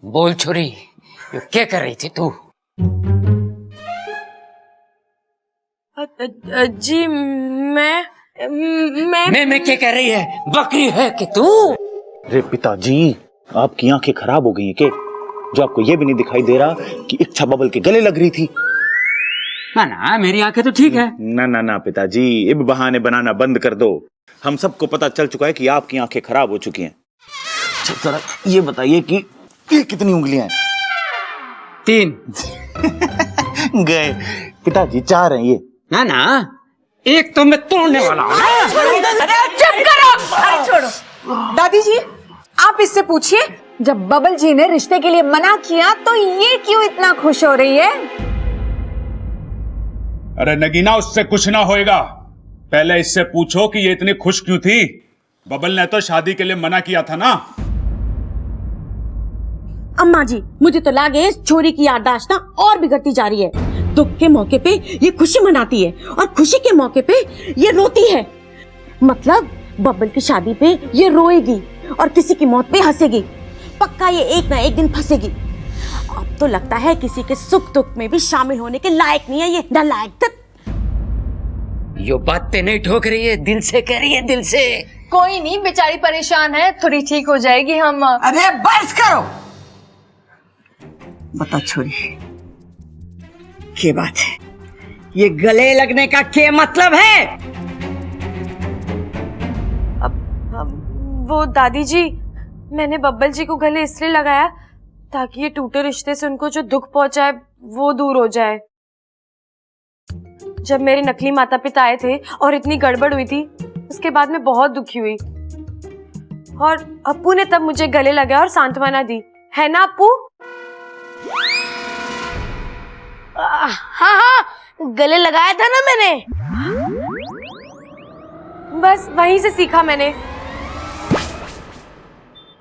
बोल छोरी, ये क्या कर रही थी तू? जी मैं क्या कर रही है? बकरी है कि तू? अरे पिताजी, आपकी आंखें खराब हो गई हैं क्या? जो आपको ये भी नहीं दिखाई दे रहा कि इच्छा बबल के गले लग रही थी? ना ना, मेरी आंखें तो ठीक है। ना ना ना पिताजी, ये भी बहाने बनाना बंद कर दो। हम सबको पता चल चुका है कि आपकी आंखें खराब हो चुकी हैं। जरा ये बताइए कि ये कितनी उंगलियां हैं? 3। गए पिताजी, 4 हैं ये। ना ना, एक तो मैं तोड़ने वाला हूँ। चुप करो। अरे छोड़ो। दादी जी, आप इससे पूछिए, जब बबल जी ने रिश्ते के लिए मना किया तो ये क्यों इतना खुश हो रही है? अरे नगीना, उससे कुछ ना होएगा। पहले इससे पूछो कि ये इतनी खुश क्यों थी। बबल ने तो शादी के लिए मना किया था ना। अम्मा जी, मुझे तो लागे इस छोरी की याददाश्त ना और बिगड़ती जा रही है। दुख के मौके पे ये खुशी मनाती है और खुशी के मौके पे ये रोती है। मतलब बबल की शादी पे ये रोएगी और किसी की मौत पे हंसेगी। पक्का ये एक ना एक दिन फंसेगी। अब तो लगता है किसी के सुख दुख में भी शामिल होने के लायक नहीं है ये नालायक। यो बातें नहीं ठोक रही है, दिल से कह रही है, दिल से। कोई नहीं, बेचारी परेशान है, थोड़ी ठीक हो जाएगी। हम अरे बस करो। बता छोरी, क्या बात है? ये गले लगने का क्या मतलब है? वो दादी जी, मैंने बब्बल जी को गले इसलिए लगाया ताकि ये टूटे रिश्ते से उनको जो दुख पहुंचा है वो दूर हो जाए। जब मेरे नकली माता पिता आए थे और इतनी गड़बड़ हुई थी, उसके बाद मैं बहुत दुखी हुई और अप्पू ने तब मुझे गले लगाया और सांत्वना दी, है ना अप्पू? हाँ, गले लगाया था ना मैंने। बस वहीं से सीखा मैंने।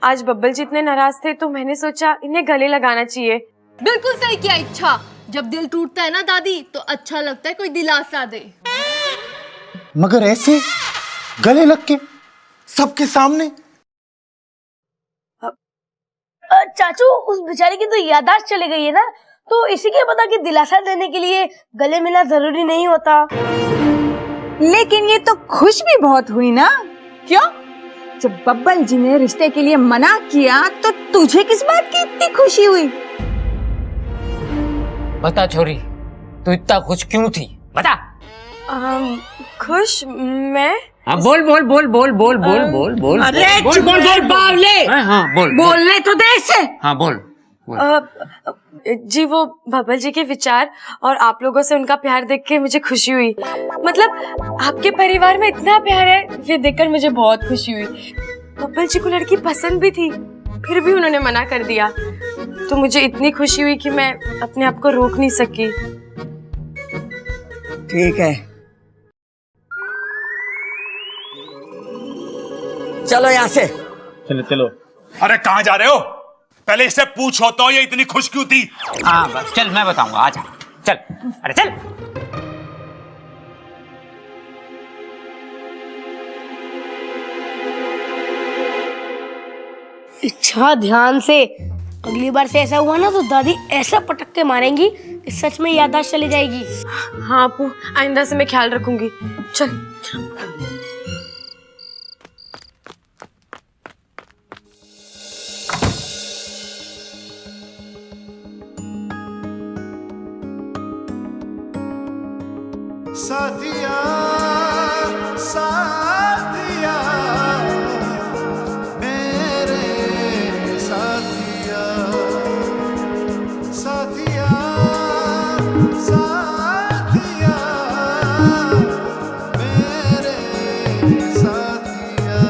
आज बब्बल जी इतने नाराज थे तो मैंने सोचा इन्हें गले लगाना चाहिए। बिल्कुल सही किया इच्छा। जब दिल टूटता है ना दादी, तो अच्छा लगता है कोई दिलासा दे। मगर ऐसे गले लग के सबके सामने? चाचू, उस बेचारी की तो याददाश्त चली गई है ना, तो इसी के पता कि दिलासा देने के लिए गले मिलना जरूरी नहीं होता। लेकिन ये तो खुश भी बहुत हुई ना? क्यों? जब बब्बल जी ने रिश्ते के लिए मना किया तो तुझे किस बात की इतनी खुशी हुई? बता छोरी, तू इतना खुश क्यों थी? बता। खुश? मैं? हाँ, बोल बोल बोल बोल बोल बोल बोल बोल। अरे बोल चुप बोल रह बोल बावले। हाँ बोल बोलने तो दे इसे। हाँ बोल। जी, वो बब्बल जी के विचार और आप लोगों से उनका प्यार देख के मुझे खुशी हुई। मतलब आपके परिवार में इतना प्यार है, ये देखकर मुझे बहुत खुशी हुई। बब्बल जी को लड़की पसंद भी थी, फिर भी उन्होंने मना कर दिया, तो मुझे इतनी खुशी हुई कि मैं अपने आप को रोक नहीं सकी। ठीक है, चलो यहाँ से। चलो चलो। अरे कहाँ जा रहे हो? पहले इससे पूछो तो ये इतनी खुश क्यों थी। हाँ बस चल, मैं बताऊंगा, आजा चल। अरे चल। इच्छा, ध्यान से। अगली बार से ऐसा हुआ ना तो दादी ऐसा पटक के मारेंगी कि सच में याददाश्त चली जाएगी। हाँ अप्पू, आइंदा से मैं ख्याल रखूंगी। चल। साथिया साथिया मेरे साथिया साथिया साथिया मेरे साथिया।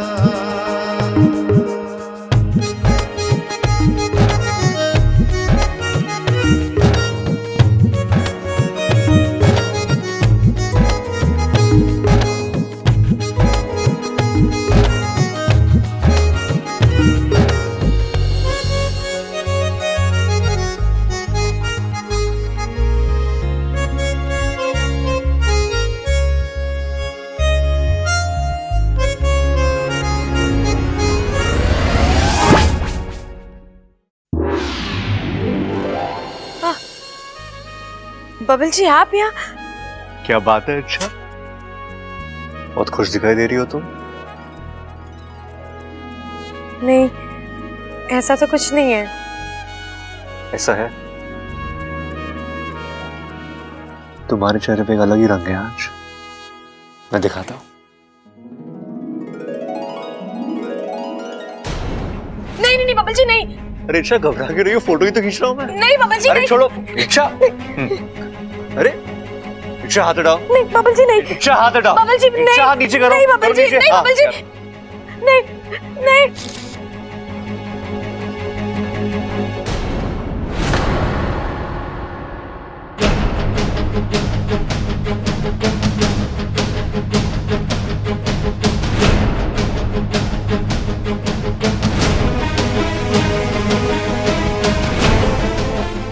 बबल जी आप यहाँ? क्या बात है, अच्छा बहुत खुश दिखाई दे रही हो तुम। नहीं, ऐसा तो कुछ नहीं है। ऐसा है, तुम्हारे चेहरे पे एक अलग ही रंग है आज, मैं दिखाता हूँ। नहीं नहीं नहीं बबल जी नहीं। अरे इच्छा घबरा के रही हो, फोटो ही तो खींच रहा हूँ मैं। नहीं बबल जी अरे नहीं। छोड़ो इच्छा। अरे इच्छा हाथ हटाओ। नहीं बबल जी नहीं। इच्छा हाथ हटाओ। बबल जी नहीं। इच्छा हाथ नीचे करो। नहीं बबल जी, नहीं हाँ, बबल जी, नहीं नहीं।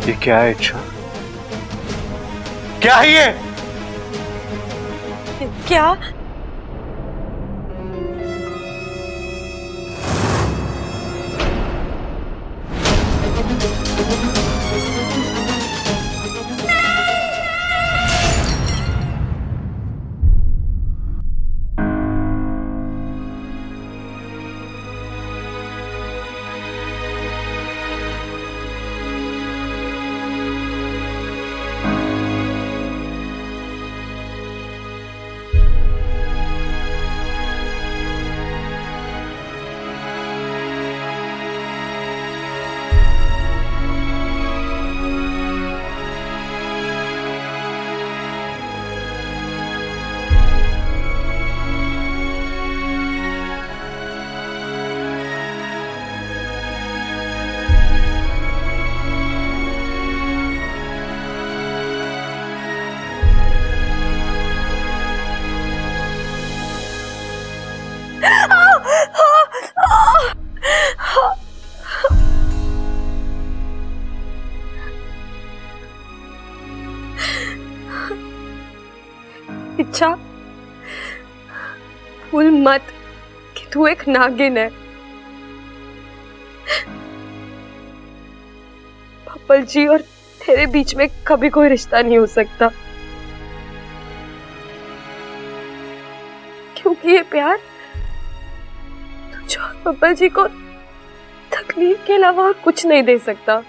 ये क्या है इच्छा? क्या है ये? क्या? इच्छा, भूल मत कि तू एक नागिन है। पप्पल जी और तेरे बीच में कभी कोई रिश्ता नहीं हो सकता, क्योंकि ये प्यार तुझे और पप्पल जी को तकलीफ के अलावा और कुछ नहीं दे सकता।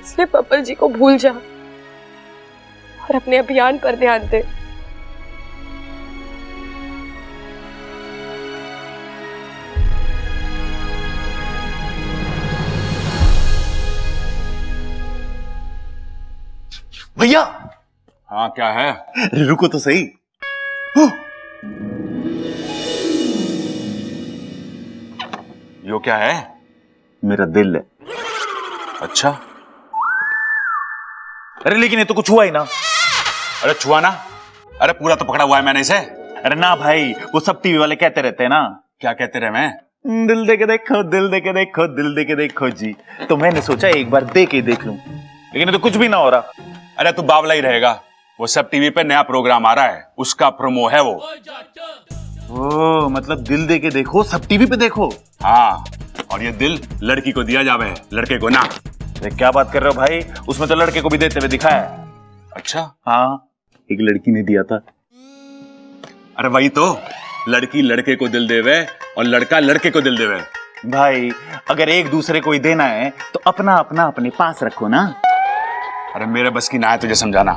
इसलिए पप्पल जी को भूल जा और अपने अभियान पर ध्यान दे। भैया। हाँ क्या है? रुको तो सही। यो क्या है? मेरा दिल है। अच्छा, अरे लेकिन ये तो कुछ हुआ ही ना। अरे छुआ ना? अरे पूरा तो पकड़ा हुआ है मैंने इसे। अरे ना भाई, वो सब टीवी वाले कहते रहते हैं ना, क्या कहते रहे मैं? दिल दे के देखो, दिल दे के देखो, दिल दे के देखो जी। तो मैंने सोचा एक बार दे के देख लूं, लेकिन ये तो कुछ भी ना हो रहा। अरे तू बावला ही रहेगा, वो सब टीवी पे नया प्रोग्राम आ रहा है, उसका प्रोमो है वो। ओ मतलब दिल दे के देखो सब टीवी पे देखो। हाँ, और ये दिल लड़की को दिया जावे है, लड़के को ना। अरे क्या बात कर रहे हो भाई, उसमें तो लड़के को भी देते हुए दिखाया है। अच्छा हाँ, एक लड़की ने दिया था। अरे वही तो, लड़की लड़के को दिल देवे और लड़का लड़के को दिल देवे। भाई अगर एक दूसरे को ही देना है तो अपना अपना अपने पास रखो ना। अरे मेरे बस की ना है तुझे समझाना,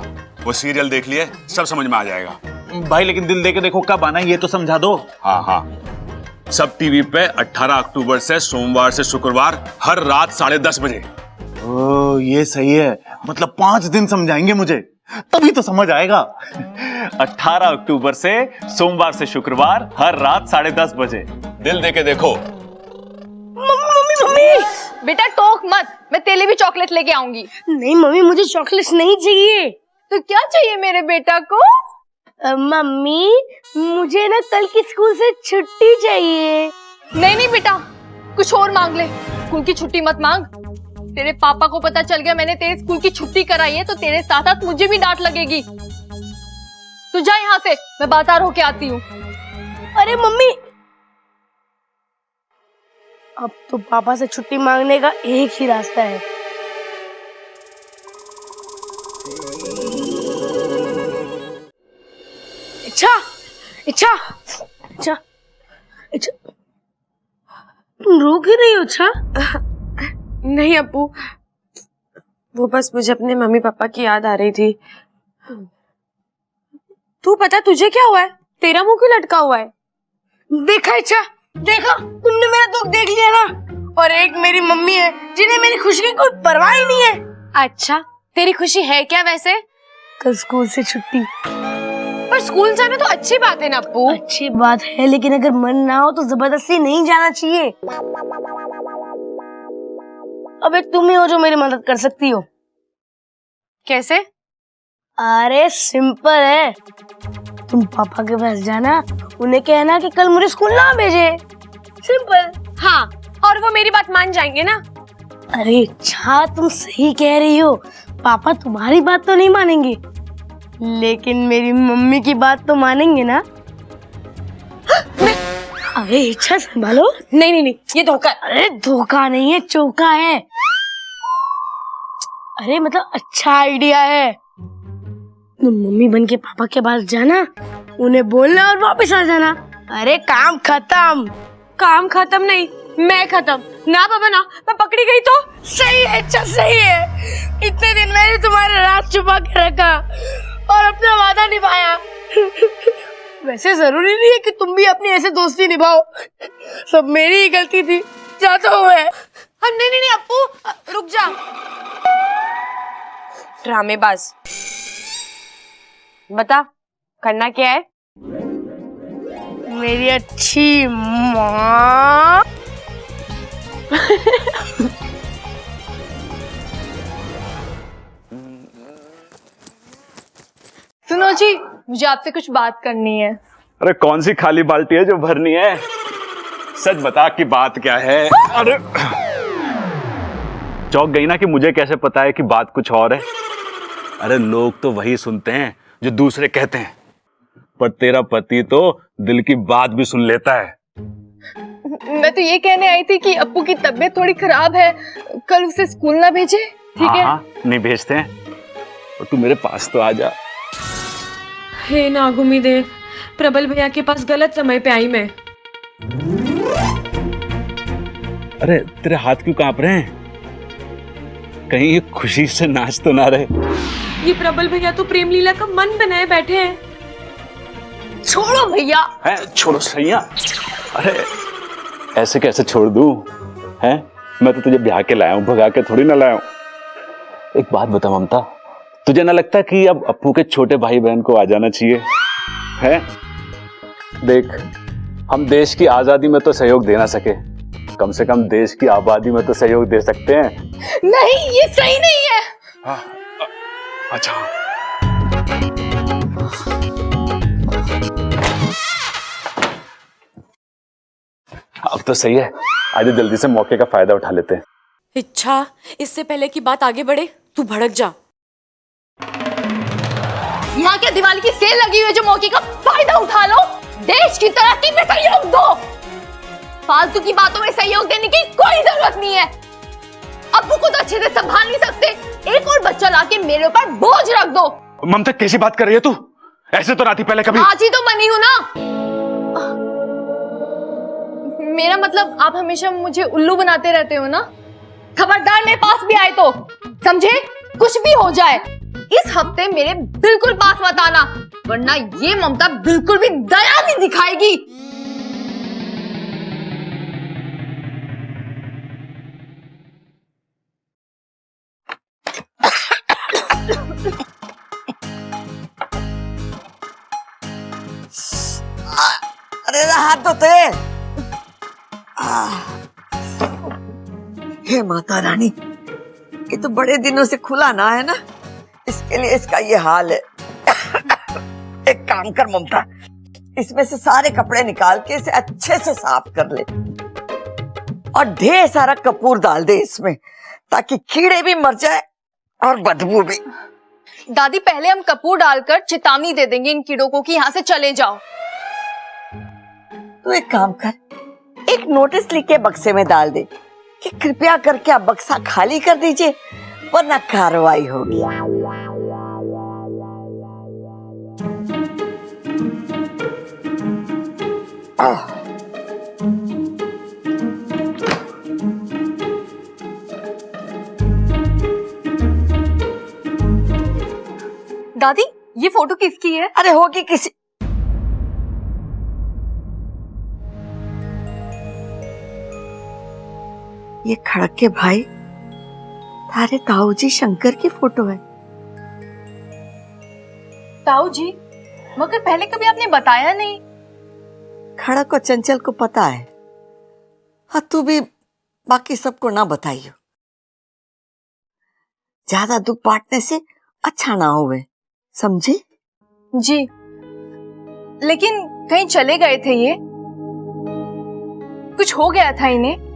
वो सीरियल देख लिए सब समझ में आ जाएगा। भाई लेकिन दिल दे के देखो कब आना है ये तो समझा दो। हाँ हाँ, सब टीवी पे 18 अक्टूबर से सोमवार से शुक्रवार हर रात 10:30 बजे। ओ ये सही है, मतलब 5 दिन समझाएंगे मुझे, तभी तो समझ आएगा। 18 अक्टूबर से सोमवार से शुक्रवार हर रात 10:30 बजे दिल दे के देखो। मम्मी बेटा टोक मत, मैं तेरे लिए भी चॉकलेट लेके आऊंगी। नहीं मम्मी, मुझे चॉकलेट्स नहीं चाहिए। तो क्या चाहिए मेरे बेटा को? मम्मी मुझे ना कल की स्कूल से छुट्टी चाहिए। नहीं नहीं बेटा, कुछ और मांग ले, स्कूल की छुट्टी मत मांग। तेरे पापा को पता चल गया मैंने तेरे स्कूल की छुट्टी कराई है तो तेरे साथ साथ मुझे भी डांट लगेगी। तू जा यहाँ से, मैं बाजार होके आती हूँ। अरे मम्मी, अब तो पापा से छुट्टी मांगने का एक ही रास्ता है। इच्छा इच्छा इच्छा इच्छा, तुम रो क्यों रही हो? इच्छा नहीं अप्पू, वो बस मुझे अपने मम्मी पापा की याद आ रही थी। तू पता तुझे क्या हुआ है? तेरा मुंह क्यों लटका हुआ है? देखा इच्छा, देखा तुमने मेरा दुख देख लिया ना। और एक मेरी मम्मी है जिन्हें मेरी खुशी की कोई परवाह ही नहीं है। अच्छा, तेरी खुशी है क्या वैसे? कल स्कूल से छुट्टी। पर स्कूल जाना तो अच्छी बात है ना अप्पू। अच्छी बात है, लेकिन अगर मन ना हो तो जबरदस्ती नहीं जाना चाहिए। अब एक तुम ही हो जो मेरी मदद कर सकती हो। कैसे? अरे सिंपल है, तुम पापा के पास जाना, उन्हें कहना कि कल मुझे स्कूल ना भेजे। सिंपल। हाँ, और वो मेरी बात मान जाएंगे ना? अरे अच्छा, तुम सही कह रही हो, पापा तुम्हारी बात तो नहीं मानेंगे, लेकिन मेरी मम्मी की बात तो मानेंगे ना। अरे इच्छा संभालो। नहीं नहीं नहीं, ये धोखा। अरे धोखा नहीं है, चौका है। अरे मतलब अच्छा आइडिया है। तुम मम्मी बन के पापा के पास जाना, उन्हें बोलना और वापस आ जाना। अरे काम खत्म। काम खत्म नहीं, मैं खत्म। ना बाबा ना, मैं पकड़ी गई तो? सही है अच्छा, सही है। इतने दिन मैंने तुम्हारे राज छुपा के रखा और अपना वादा निभाया। वैसे जरूरी नहीं है कि तुम भी अपनी ऐसे दोस्ती निभाओ, सब मेरी ही गलती थी। जाता हुआ है। नहीं नहीं नहीं अप्पू, रुक जा। ड्रामेबाज, बता करना क्या है? मेरी अच्छी माँ। सुनो जी, मुझे आपसे कुछ बात करनी है। अरे कौन सी खाली बाल्टी है जो भरनी है? सच बता कि बात क्या है। अरे चौंक गई ना कि मुझे कैसे पता है कि बात कुछ और है। अरे लोग तो वही सुनते हैं जो दूसरे कहते हैं, पर तेरा पति तो दिल की बात भी सुन लेता है। मैं तो ये कहने आई थी कि अप्पू की तबीयत थोड़ी खराब है, कल उसे स्कूल ना भेजे, ठीक है? हाँ, नहीं भेजते हैं, और तू मेरे पास तो आ जा। हे नागुमी देव, प्रबल भैया के पास गलत समय पे आई मैं। अरे तेरे हाथ क्यों कांप रहे हैं? कहीं ये खुशी से नाच तो ना रहे? ये प्रबल भैया तो प्रेम लीला का मन बनाए बैठे हैं। छोड़ो भैया। है छोड़ो सैया। अरे ऐसे कैसे छोड़ दूं? हैं, मैं तो तुझे ब्याह के लाया हूं, भगा के थोड़ी ना लाया हूं। एक बात बता ममता, तुझे ना लगता कि अब अप्पू के छोटे भाई बहन को आ जाना चाहिए? है देख, हम देश की आजादी में तो सहयोग दे ना सके, कम से कम देश की आबादी में तो सहयोग दे सकते हैं। नहीं, ये सही नहीं है। हाँ, अच्छा अब तो सही है, आज जल्दी से मौके का फायदा उठा लेते हैं। इच्छा, इससे पहले कि बात आगे बढ़े तू भड़क जा। यहाँ क्या दिवाली की सेल लगी हुई है जो मौके का फायदा उठा लो? देश की तरक्की में सहयोग दो, फालतू की बातों में सहयोग देने की कोई जरूरत नहीं है। अप्पू को तो अच्छे से संभाल नहीं सकते, एक और बच्चा लाके मेरे ऊपर बोझ रख दो। ममता कैसी बात कर रही है तू? ऐसे तो ना थी पहले कभी। आज ही तो बनी हूं ना। मेरा मतलब आप हमेशा मुझे उल्लू बनाते रहते हो ना। खबरदार मेरे पास भी आए तो समझे, कुछ भी हो जाए इस हफ्ते मेरे बिल्कुल पास मत आना, वरना ये ममता बिल्कुल भी दया नहीं दिखाएगी। अरे हाथ धोते। हे माता रानी, ये तो बड़े दिनों से खुला ना है ना, इसके लिए इसका ये हाल है। एक काम कर ममता, इसमें से सारे कपड़े निकाल के इसे अच्छे से साफ कर ले और ढेर सारा कपूर डाल दे इसमें, ताकि कीड़े भी मर जाए और बदबू भी। दादी, पहले हम कपूर डालकर चेतावनी दे देंगे इन कीड़ों को कि यहाँ से चले जाओ। तो एक काम कर, एक नोटिस लिख के बक्से में डाल दे कि कृपया करके आप बक्सा खाली कर दीजिए वरना कार्रवाई होगी। दादी, ये फोटो किसकी है? अरे होगी किसी, ये खड़क के भाई तारे ताऊजी शंकर की फोटो है। ताऊ जी, मगर पहले कभी आपने बताया नहीं। खड़क और चंचल को पता है, हाँ तू भी बाकी सबको ना बताइयो, ज्यादा दुख बांटने से अच्छा ना होवे, समझे? जी, लेकिन कहीं चले गए थे ये? कुछ हो गया था इन्हें?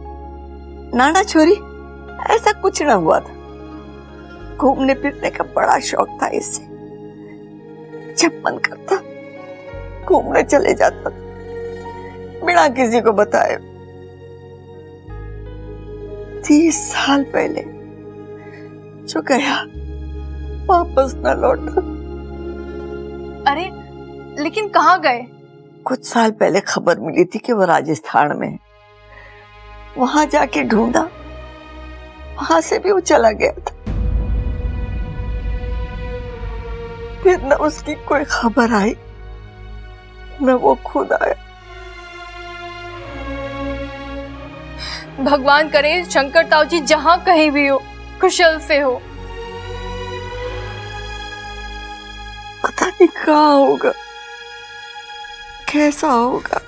नाना छोरी, ऐसा कुछ ना हुआ था। घूमने फिरने का बड़ा शौक था इसे, जब मन करता घूमने चले जाता था बिना किसी को बताए। 30 साल पहले जो गया वापस न लौटा। अरे लेकिन कहाँ गए? कुछ साल पहले खबर मिली थी कि वो राजस्थान में है। वहां जाके ढूंढा, वहां से भी वो चला गया था। फिर न उसकी कोई खबर आई न वो खुद आया। भगवान करे शंकर ताऊ जी जहां कहीं भी हो कुशल से हो। पता नहीं कहाँ होगा, कैसा होगा।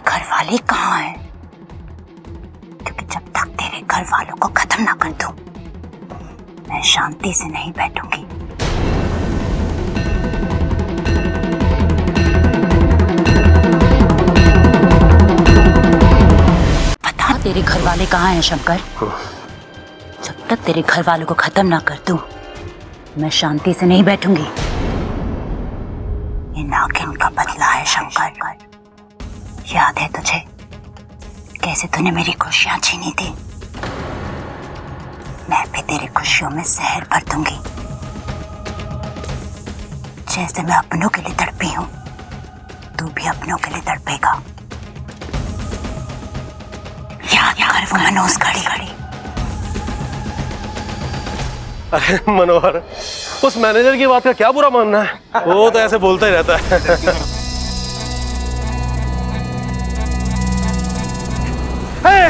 घर वाले कहाँ हैं? क्योंकि जब तक तेरे घर वालों को खत्म ना कर दूं, मैं शांति से नहीं बैठूंगी। बता तेरे घर वाले कहाँ हैं शंकर? जब तक तेरे घर वालों को खत्म ना कर दूं, मैं शांति से नहीं बैठूंगी। ये नागिन का बदला है शंकर। याद है तुझे कैसे तूने मेरी खुशियां छीनी थी? मैं भी तेरी खुशियों में जहर भर दूंगी। जैसे मैं अपनों के लिए तड़पी हूं, तू भी अपनों के लिए तड़पेगा। याद कर वो मनोज घड़ी। अरे मनोहर, उस मैनेजर की बात का क्या बुरा मानना है? वो तो ऐसे बोलता ही रहता है।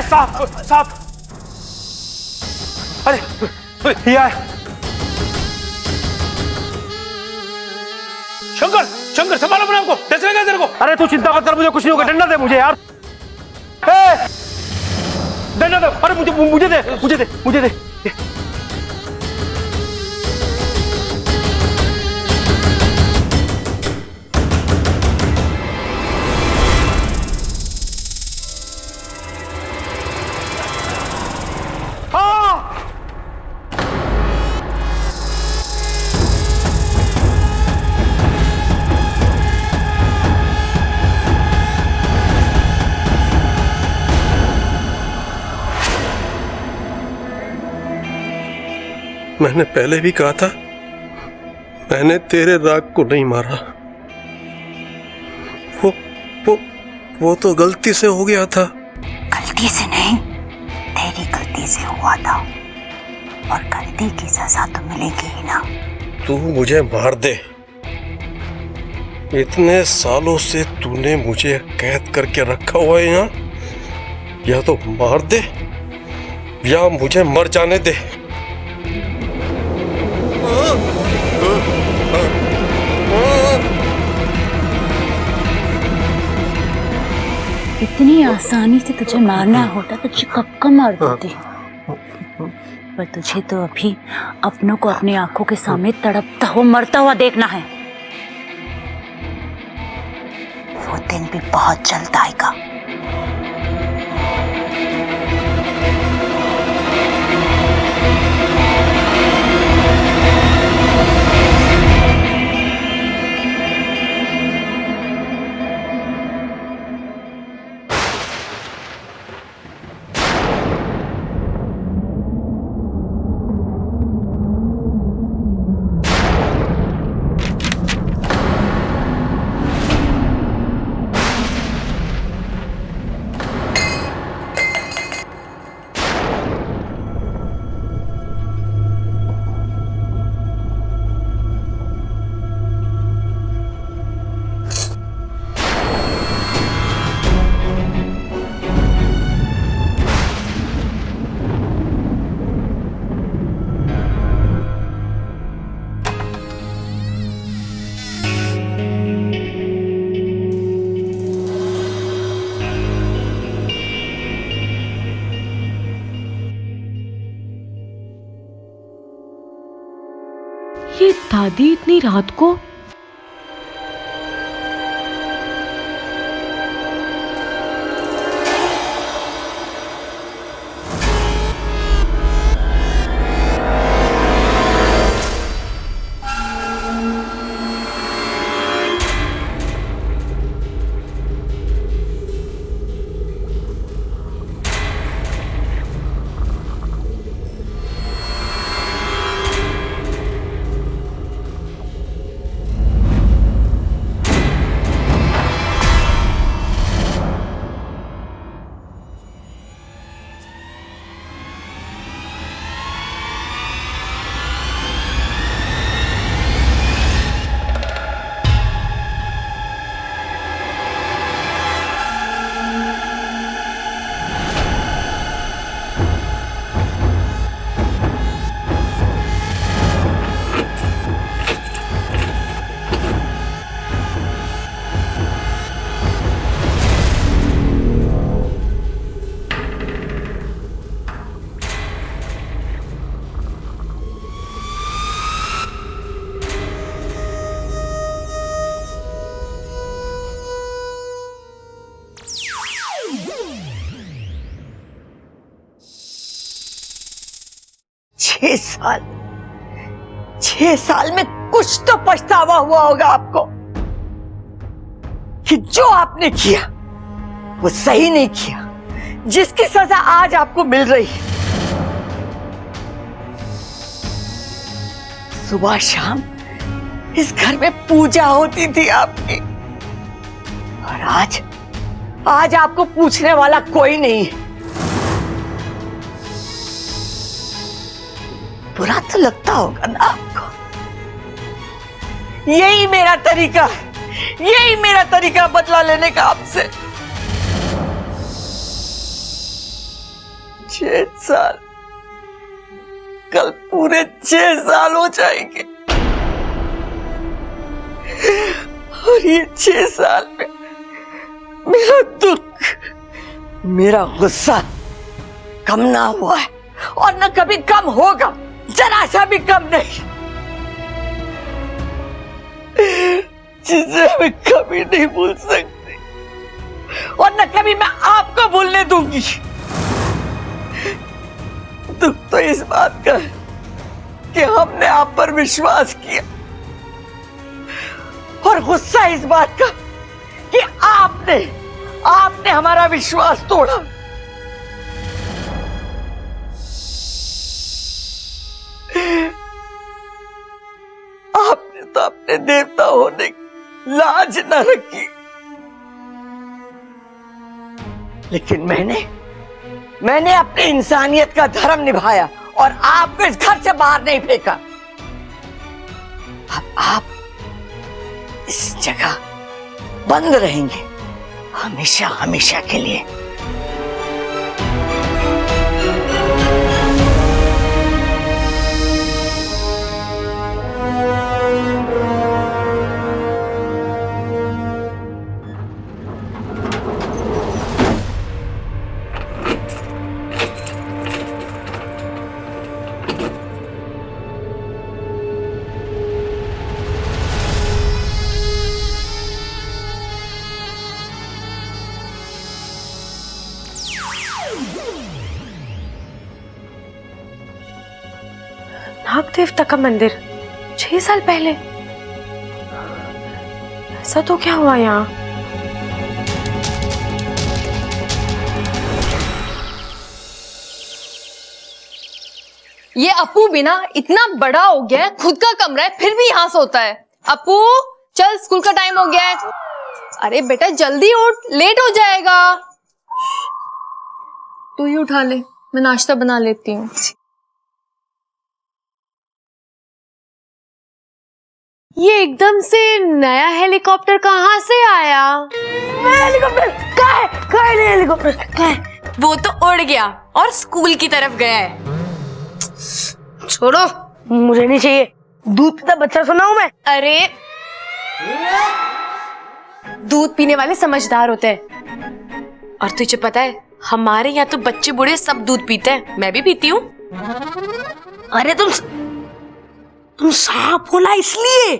साहब, अरे ये शंकर संभालो अपने आपको, कैसे लगा तेरे को? अरे तू चिंता मत कर, मुझे कुछ नहीं होगा। डंडा दे मुझे यार, डंडा दे। अरे मुझे दे। मैंने पहले भी कहा था, मैंने तेरे राग को नहीं मारा। वो तो गलती से हो गया था। गलती से नहीं, तेरी गलती से हुआ था, और गलती की सजा तो मिलेगी ही ना। तू मुझे मार दे। इतने सालों से तूने मुझे कैद करके रखा हुआ है यहाँ, या तो मार दे या मुझे मर जाने दे। इतनी आसानी से तुझे मारना होता तो तुझे कब का मार देते। पर तुझे तो अभी अपनों को अपनी आंखों के सामने तड़पता हुआ मरता हुआ देखना है। वो दिन भी बहुत जल्द आएगा। ये दादी इतनी रात को? छह साल में कुछ तो पछतावा हुआ होगा आपको कि जो आपने किया वो सही नहीं किया, जिसकी सजा आज आपको मिल रही है। सुबह शाम इस घर में पूजा होती थी आपकी, और आज आपको पूछने वाला कोई नहीं है। बुरा तो लगता होगा ना आपको। यही मेरा तरीका बदला लेने का आपसे। 6 साल, कल पूरे 6 साल हो जाएंगे, और ये 6 साल में मेरा दुख, मेरा गुस्सा कम ना हुआ है, और न कभी कम होगा, जरा सा भी कम नहीं, जिसे मैं कभी नहीं भूल सकती, और न कभी मैं आपको भूलने दूंगी। दुख तो इस बात का है कि हमने आप पर विश्वास किया, और गुस्सा इस बात का कि आपने हमारा विश्वास तोड़ा। आपने तो अपने देवता होने की लाज न रखी, लेकिन मैंने अपनी इंसानियत का धर्म निभाया और आपको इस घर से बाहर नहीं फेंका। अब आप इस जगह बंद रहेंगे हमेशा हमेशा के लिए। नाग देवता का मंदिर 6 साल पहले, ऐसा तो क्या हुआ यहाँ? ये अपू भी ना इतना बड़ा हो गया है, खुद का कमरा है फिर भी यहाँ सोता है। अपू चल, स्कूल का टाइम हो गया है। अरे बेटा जल्दी उठ, लेट हो जाएगा। तू ही उठा ले, मैं नाश्ता बना लेती हूँ। ये एकदम से नया हेलीकॉप्टर कहाँ से आया? हेलीकॉप्टर कहाँ है हेलीकॉप्टर कहाँ है? वो तो उड़ गया और स्कूल की तरफ गया है। छोड़ो, मुझे नहीं चाहिए। दूध पीता बच्चा सुना हूं मैं। अरे दूध पीने वाले समझदार होते हैं, और तुझे पता है हमारे यहाँ तो बच्चे बूढ़े सब दूध पीते हैं, मैं भी पीती हूँ। अरे तुम सांप हो ना इसलिए।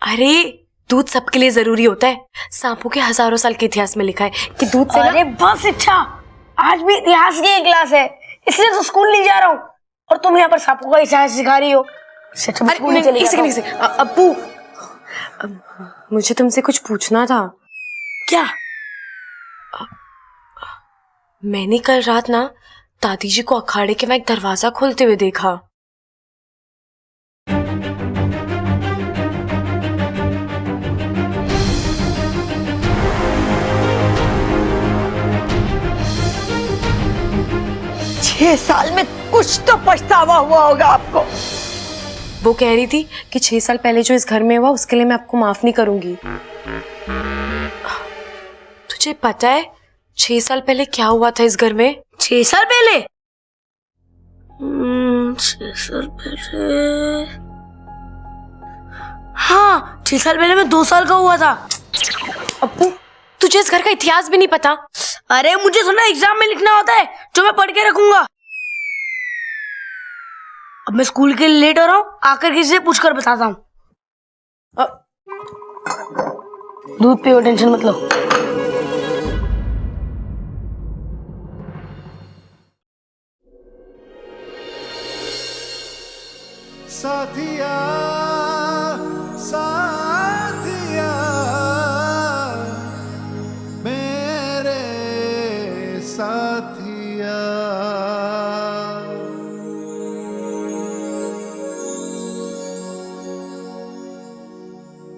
अरे दूध सबके लिए जरूरी होता है। सांपों के हजारों साल के इतिहास में लिखा है कि दूध से अरे बस इच्छा, आज भी इतिहास की क्लास है, इसलिए तो स्कूल नहीं जा रहा हूँ, और तुम यहाँ पर सांपों का इतिहास सिखा रही हो। अब्बू, मुझे तुमसे कुछ पूछना था। क्या? मैंने कल रात ना दादी जी को अखाड़े के वहां एक दरवाजा खोलते हुए देखा। छह साल में कुछ तो पछतावा हुआ होगा आपको। वो कह रही थी कि 6 साल पहले जो इस घर में हुआ उसके लिए मैं आपको माफ नहीं करूंगी। तुझे पता है 6 साल पहले क्या हुआ था इस घर में? 6 साल पहले? 6 साल पहले, हाँ 6 साल पहले मैं 2 साल का हुआ था। अप्पू, तुझे इस घर का इतिहास भी नहीं पता? अरे मुझे सुना एग्जाम में लिखना होता है जो मैं पढ़ के रखूंगा। अब मैं स्कूल के लिए लेट हो रहा हूँ, आकर किसी से पूछकर बताता हूँ। दूध पियो, टेंशन मत लो। साथिया साथिया मेरे साथिया।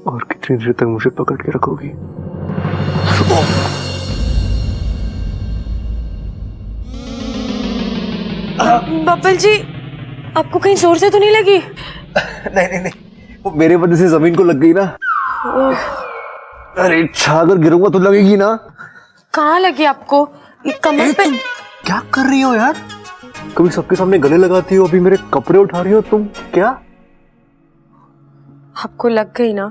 और कितनी देर तक मुझे पकड़ के रखोगी? बब्बल जी, आपको कहीं जोर से तो नहीं लगी? नहीं नहीं नहीं, वो मेरे वजह से जमीन को लग गई ना। अरे अगर गिरूंगा तो लगेगी ना। कहाँ लगी आपको? ये कमर पे? क्या कर रही हो यार? कभी सबके सामने गले लगाती हो, अभी मेरे कपड़े उठा रही हो तुम। क्या आपको लग गई ना,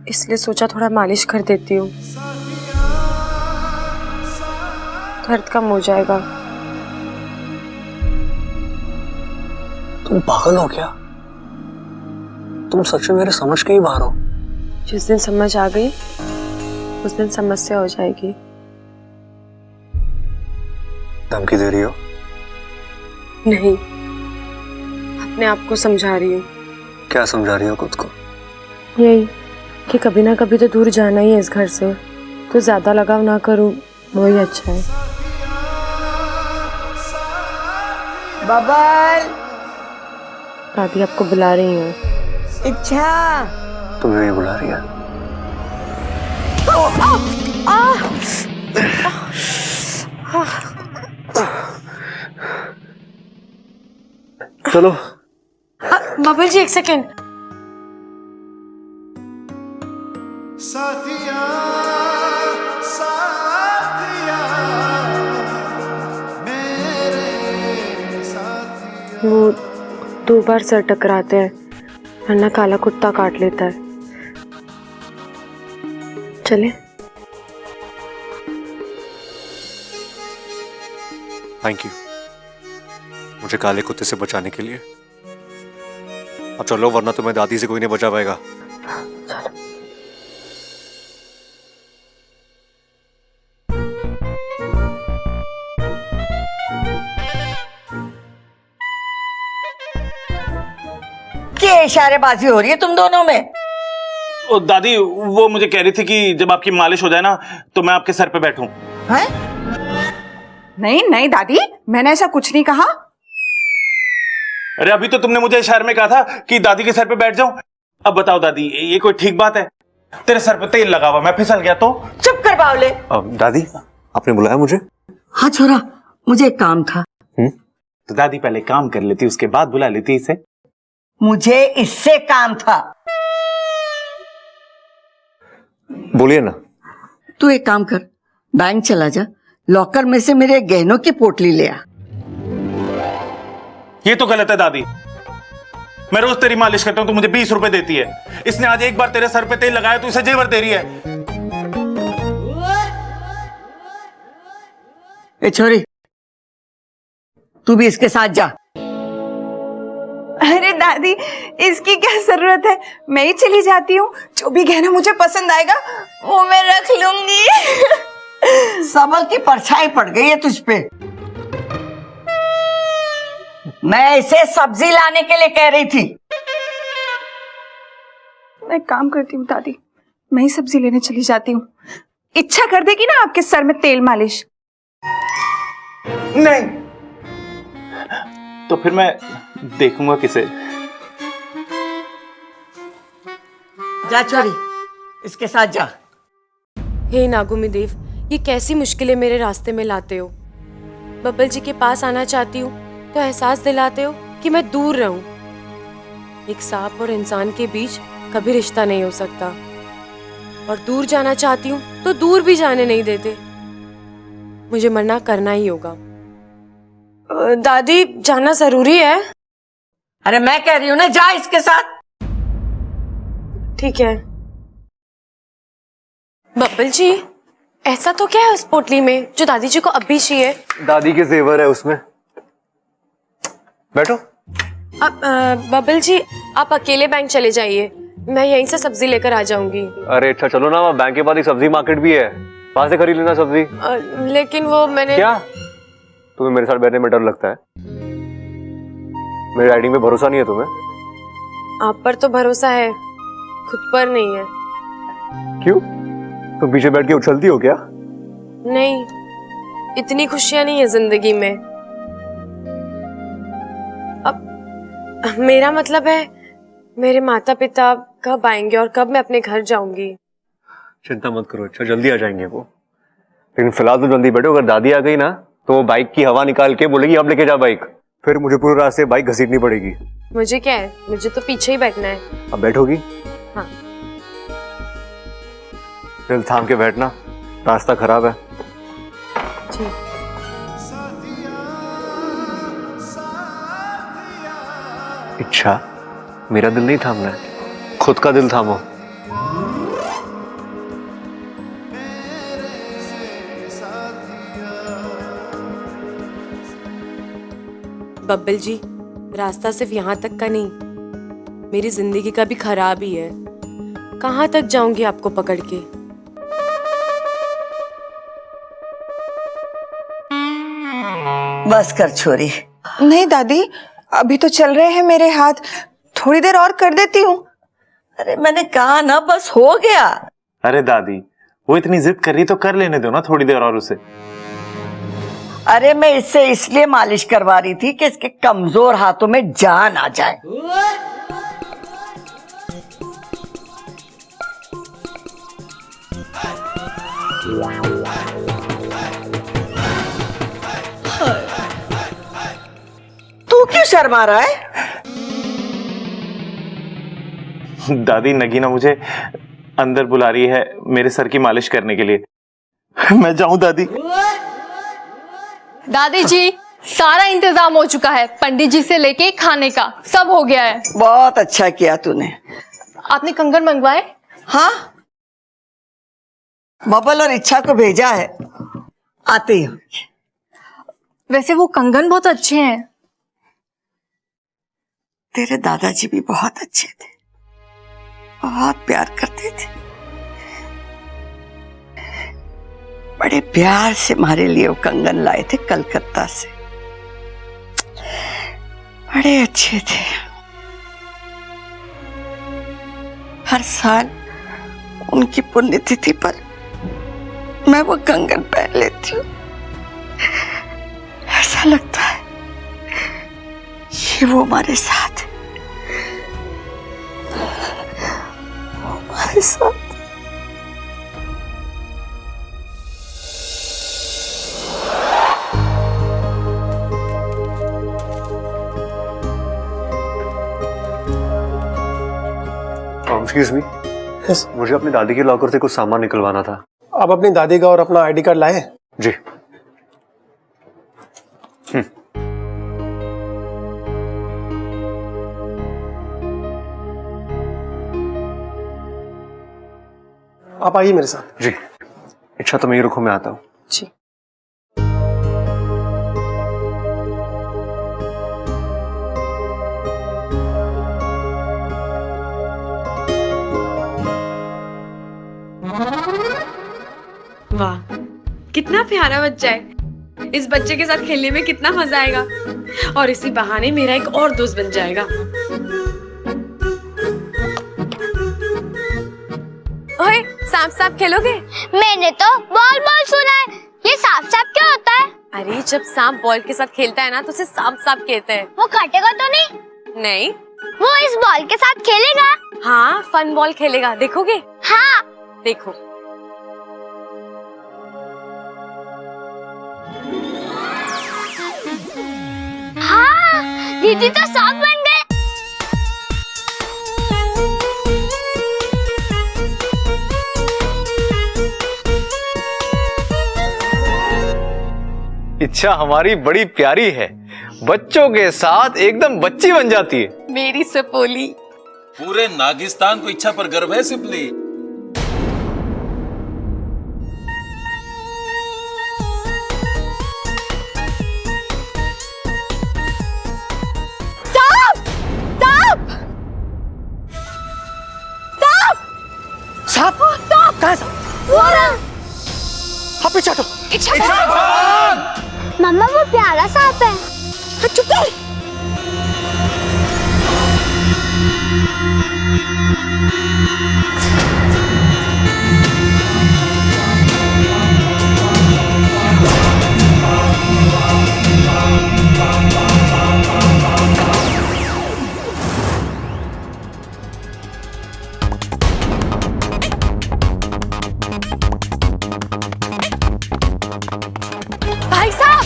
इसलिए सोचा थोड़ा मालिश कर देती हूँ, दर्द कम हो जाएगा। तुम पागल हो क्या? तुम सच में मेरे समझ के ही बाहर हो। जिस दिन समझ आ गई उस दिन समस्या हो जाएगी। धमकी दे रही हो? नहीं, अपने आप को समझा रही हूँ। क्या समझा रही हो खुद को? यही कि कभी ना कभी तो दूर जाना ही है इस घर से, तो ज्यादा लगाव ना करूँ वही अच्छा है। बबल, दादी आपको बुला रही हैं। इच्छा, तुम्हें भी बुला रही है। चलो। बबल जी, एक सेकेंड। साथिया साथिया मेरे साथिया। वो 2 बार सर टकराते हैं, वरना काला कुत्ता काट लेता है। चले? थैंक यू मुझे काले कुत्ते से बचाने के लिए। अब चलो, वरना तुम्हें दादी से कोई नहीं बचा पाएगा। क्या इशारेबाजी हो रही है तुम दोनों में? ओ दादी, वो मुझे कह रही थी कि जब आपकी मालिश हो जाए ना तो मैं आपके सर पे बैठूं। हैं? नहीं नहीं दादी, मैंने ऐसा कुछ नहीं कहा। अरे अभी तो तुमने मुझे इशारे में कहा था कि दादी के सर पे बैठ जाऊं। अब बताओ दादी, ये कोई ठीक बात है? तेरे सर पे तेल लगा हुआ, मैं फिसल गया तो? चुप कर बावले। दादी, आपने बुलाया मुझे? हाँ छोरा, मुझे एक काम था। तो दादी पहले काम कर लेती, उसके बाद बुला लेती इसे। मुझे इससे काम था। बोलिए ना। तू एक काम कर, बैंक चला जा, लॉकर में से मेरे गहनों की पोटली ले आ। ये तो गलत है दादी। मैं रोज तेरी मालिश करता हूं तो मुझे 20 रुपए देती है। इसने आज एक बार तेरे सर पे तेल लगाया तो इसे जेवर दे रही है। ए छोरी, तू भी इसके साथ जा। अरे दादी, इसकी क्या जरूरत है, मैं ही चली जाती हूँ। जो भी गहना मुझे पसंद आएगा वो मैं रख लूंगी। सबल की परछाई पड़ गई है तुझ पे। मैं इसे सब्जी लाने के लिए कह रही थी। मैं काम करती हूँ दादी, मैं ही सब्जी लेने चली जाती हूँ। इच्छा कर देगी ना आपके सर में तेल मालिश? नहीं तो फिर मैं देखूंगा किसे। जा छोरी, इसके साथ जा। हे नागुमी देव, ये कैसी मुश्किलें मेरे रास्ते में लाते हो। बब्बल जी के पास आना चाहती हूँ तो एहसास दिलाते हो कि मैं दूर रहूं। एक सांप और इंसान के बीच कभी रिश्ता नहीं हो सकता, और दूर जाना चाहती हूँ तो दूर भी जाने नहीं देते। मुझे मना करना ही होगा। दादी, जाना जरूरी है? अरे मैं कह रही हूँ ना, जा इसके साथ। ठीक है। बब्बल जी, ऐसा तो क्या है उस पोटली में जो दादी जी को अब भी चाहिए? दादी के जेवर है उसमें। बैठो। अब बब्बल जी, आप अकेले बैंक चले जाइए, मैं यहीं से सब्जी लेकर आ जाऊंगी। अरे अच्छा चलो ना, बैंक के पास एक सब्जी मार्केट भी है, वहां से खरीद लेना सब्जी। लेकिन वो मैंने। क्या तुम्हें मेरे साथ बैठने में डर लगता है? मेरी राइडिंग पे भरोसा नहीं है तुम्हें? आप पर तो भरोसा है, खुद पर नहीं है। क्यों? तुम पीछे बैठ के उछलती हो क्या? नहीं, इतनी खुशियां नहीं है जिंदगी में। अब मेरा मतलब है, मेरे माता पिता कब आएंगे और कब मैं अपने घर जाऊंगी। चिंता मत करो, अच्छा जल्दी आ जाएंगे वो। लेकिन फिलहाल तो जल्दी बैठो, अगर दादी आ गई ना तो वो बाइक की हवा निकाल के बोलेगी अब लेके जा बाइक, फिर मुझे पूरे रास्ते बाइक घसीटनी पड़ेगी। मुझे क्या है, मुझे तो पीछे ही बैठना है। अब बैठोगी? हाँ। दिल थाम के बैठना, रास्ता खराब है। जी। इच्छा, मेरा दिल नहीं थामना है, खुद का दिल थामो। बब्बल जी, रास्ता सिर्फ यहाँ तक का नहीं, मेरी जिंदगी का भी खराब ही है। कहाँ तक जाऊंगी आपको पकड़ के? बस कर छोरी। नहीं दादी, अभी तो चल रहे हैं मेरे हाथ, थोड़ी देर और कर देती हूँ। अरे मैंने कहा ना, बस हो गया। अरे दादी, वो इतनी जिद कर रही तो कर लेने दो ना थोड़ी देर और उसे। अरे मैं इससे इसलिए मालिश करवा रही थी कि इसके कमजोर हाथों में जान आ जाए। तू क्यों शर्मा रहा है? दादी, नगीना मुझे अंदर बुला रही है मेरे सर की मालिश करने के लिए। मैं जाऊं दादी? दादी जी, सारा इंतजाम हो चुका है, पंडित जी से लेके खाने का सब हो गया है। बहुत अच्छा किया तूने। आपने कंगन मंगवाए? हाँ, बबल और इच्छा को भेजा है, आते ही। वैसे वो कंगन बहुत अच्छे हैं। तेरे दादाजी भी बहुत अच्छे थे, बहुत प्यार करते थे। बड़े प्यार से हमारे लिए वो कंगन लाए थे कलकत्ता से, बड़े अच्छे थे। हर साल उनकी पुण्यतिथि पर मैं वो कंगन पहन लेती हूँ। ऐसा लगता है कि वो हमारे साथ है, वो हमारे साथ। एक्सक्यूज मी, मुझे अपनी दादी के लॉकर से कुछ सामान निकलवाना था। आप अपनी दादी का और अपना आईडी कार्ड लाए? जी। आप आइए मेरे साथ। जी। इच्छा तो मैं रुको, मैं आता हूँ। जी। वाह, कितना प्यारा बच्चा है। इस बच्चे के साथ खेलने में कितना मजा आएगा, और इसी बहाने मेरा एक और दोस्त बन जाएगा। ओए, सांप सांप खेलोगे? मैंने तो बॉल बॉल सुना है, ये सांप सांप क्या होता है? अरे जब सांप बॉल के साथ खेलता है ना तो उसे सांप सांप कहते हैं। वो काटेगा तो नहीं? नहीं। वो इस बॉल के साथ खेलेगा? हाँ, फन बॉल खेलेगा, देखोगे? हाँ। देखो। हाँ, दीदी तो सांप बन गए। इच्छा हमारी बड़ी प्यारी है, बच्चों के साथ एकदम बच्ची बन जाती है। मेरी सपोली। पूरे नागिस्तान को इच्छा पर गर्व है सिपली। सांप? कहाँ सांप? हाँ, पीछे हटो। मम्मा, वो प्यारा सांप है। चुप कर। भाई साहब,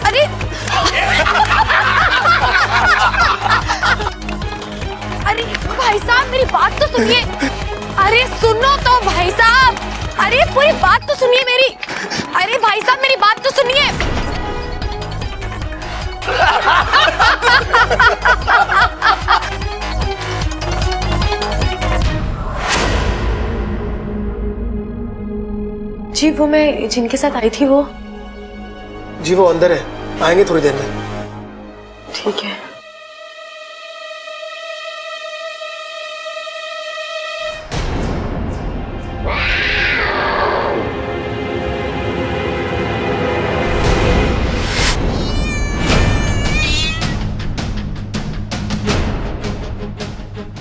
अरे अरे भाई साहब मेरी बात तो सुनिए। अरे सुनो तो भाई साहब, अरे पूरी बात तो सुनिए मेरी। अरे भाई साहब मेरी बात तो सुनिए। जी वो मैं जिनके साथ आई थी वो। जी वो अंदर है, आएंगे थोड़ी देर में। ठीक है।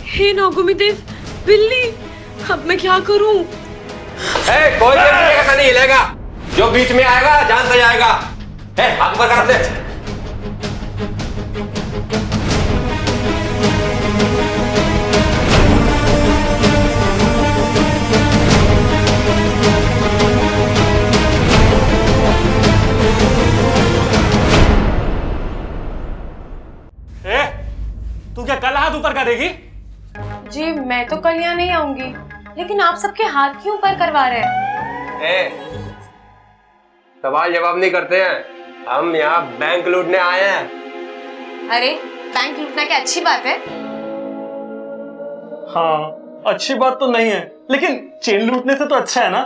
हे नागुमी देव, बिल्ली, अब मैं क्या करूं? कोई भी नहीं हिलेगा, जो बीच में आएगा जान से जाएगा। हाथ ऊपर कर दे। तू क्या कल हाथ ऊपर करेगी? जी मैं तो कल यहाँ नहीं आऊंगी, लेकिन आप सबके हाथ क्यों ऊपर करवा रहे हैं? सवाल जवाब नहीं करते हैं, हम यहाँ बैंक लूटने आए हैं। अरे बैंक लूटना क्या अच्छी बात है? हाँ अच्छी बात तो नहीं है, लेकिन चेन लूटने से तो अच्छा है ना।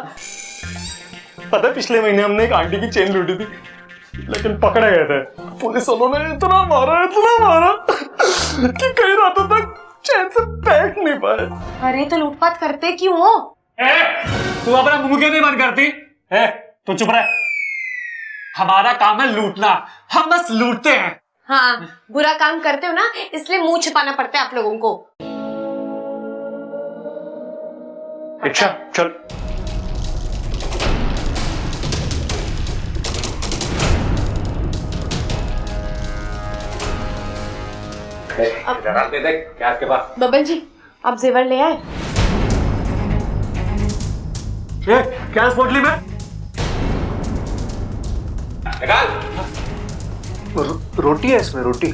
पता है पिछले महीने हमने एक आंटी की चेन लूटी थी, लेकिन पकड़े गए थे। पुलिस वालों ने इतना मारा कि कई रातों तक चैन से बैठ नहीं पाए। अरे तो लूटपाट करते क्यों हो? तू अपना मुंह क्यों नहीं बंद करती? तू चुप रह। हमारा काम है लूटना, हम बस लूटते हैं। हाँ बुरा काम करते हो ना, इसलिए मुंह छिपाना पड़ता है आप लोगों को। अच्छा चल। देख क्या आपके पास। बबल जी आप जेवर ले आए? क्या पोटली में? रोटी है इसमें, रोटी।